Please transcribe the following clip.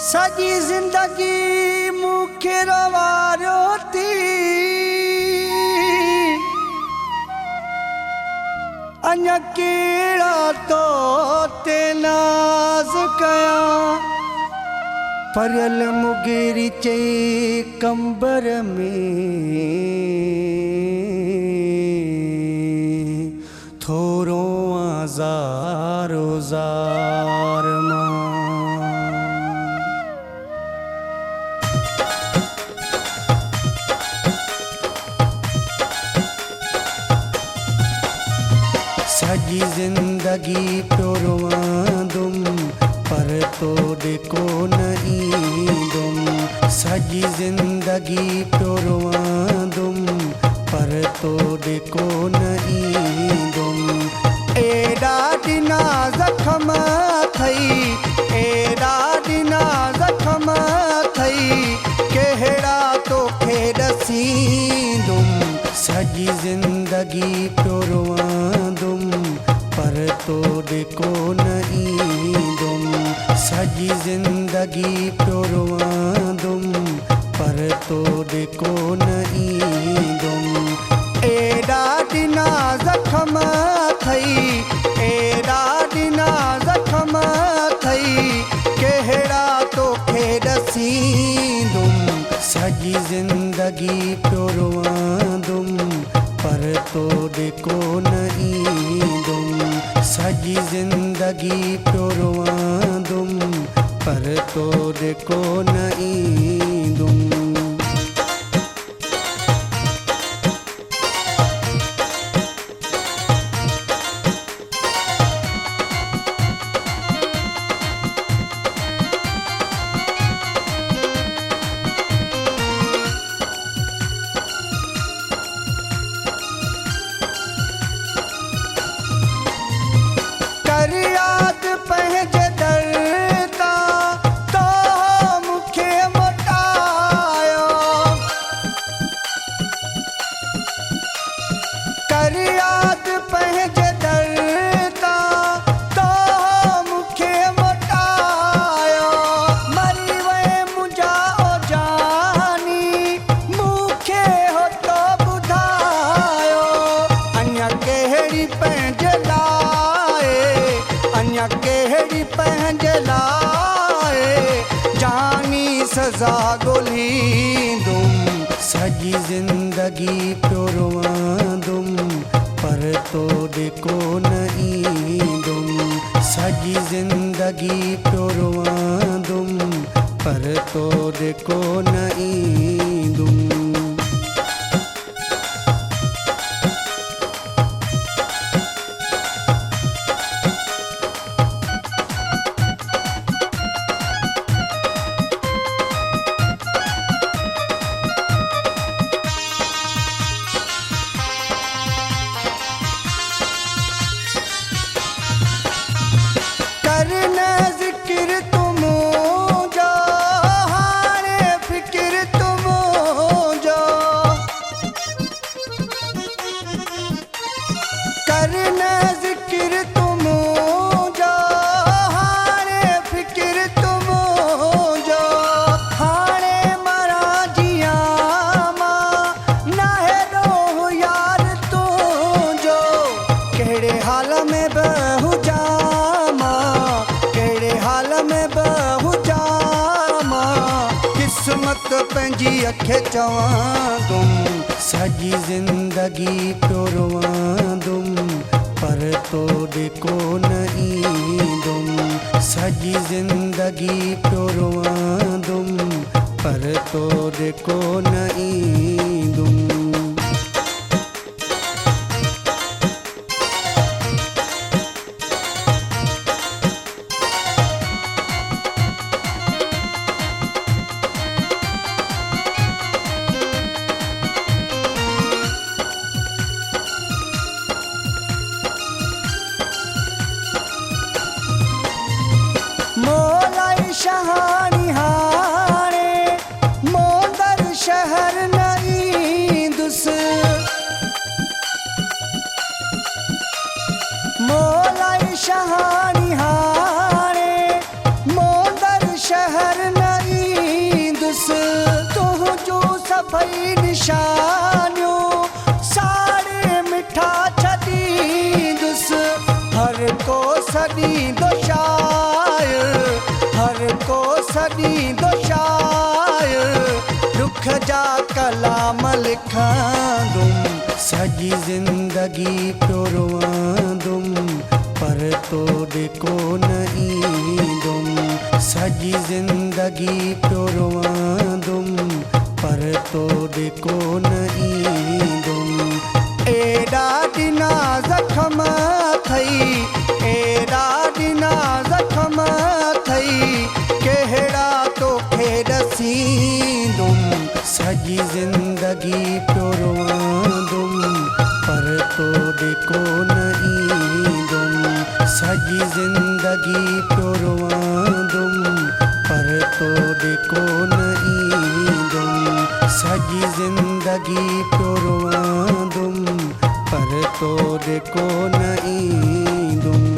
सजी जिंदगी मुखे रवारो थी अञा केड़ा तो ते नाज़ कया परियल मुगेरी चे कंबर में थोरो आज़ारो ज़ार मां सजी जिंदगी प्योरवांदुम पर तोड़े को ईंदुम सजी जिंदगी प्योरवांदुम पर तोड़े को ईंदुम एड़ा दिना जख्म थई एड़ा दिना जख्म थई केड़ा तो खेदसींदुम सजी जिंदगी प्योरवांदुम पर तोड़े को ईंदुम सजी जिंदगी प्योरवांदुम पर तोड़े को ईंदुम एड़ा दिना जख्म थई एड़ा दिना जख्म थई केड़ा तो खेदसींदुम सजी जिंदगी प्योरवांदुम पर तोड़े को ईंदुम सजी जिंदगी प्योरवांदुम पर तोड़े को ईंदुम याद पंहिंजे दर्दा तो मूंखे मोटायो कर याद पंहिंजे दर्दा तो मूंखे मोटायो मरी वए मुंहिंजा ओ जानी मूंखे हो तो ॿुधायो अञा कहिड़ी पंहिंजे अञा केड़ी पंहिंजे लाए जानी सज़ा ॻोल्हींदुम सजी जिंदगी प्योरवांदुम पर तोड़े को ईंदुम सजी जिंदगी प्योरवांदुम पर तोड़े को ईंदुम करना जिक्र तुम जो हारे फिक्र तुम जो करना जिक्र तुम जो हारे फिक्र तुम जो हारे मरा जिया मां नाहे रोह यार तू जो केड़े हाल में बहु किस्मत पंहिंजी अखे चवांदुम सजी जिंदगी प्योरवांदुम पर तोड़े को ईंदुम सजी जिंदगी प्योरवांदुम पर तोड़े को ईंदुम मोलाई शहानी हाणे मोदर शहर न ईंदुस मोलाई शहानी हाणे मोदर शहर न सॾींदो शायर, हर को सॾींदो शायर, दुख जा कलाम लिखंदुमि, सॼी ज़िंदगी पियो रोअंदुमि, पर तोॾे कोन ईंदुमि, सॼी ज़िंदगी पियो रोअंदुमि, पर तोॾे कोन ईंदुमि। एॾा ॾिना ज़ख़्म अथई, एॾा ॾिना ज़ख़्म अथई, कहिड़ा तोखे ॾसींदुमि, सॼी ज़िंदगी पियो रोअंदुमि, पर तोॾे कोन ईंदुमि, सॼी ज़िंदगी पियो रोअंदुमि, पर तोॾे कोन ईंदुमि, सॼी ज़िंदगी पियो रोअंदुमि, पर तोॾे कोन ईंदुमि।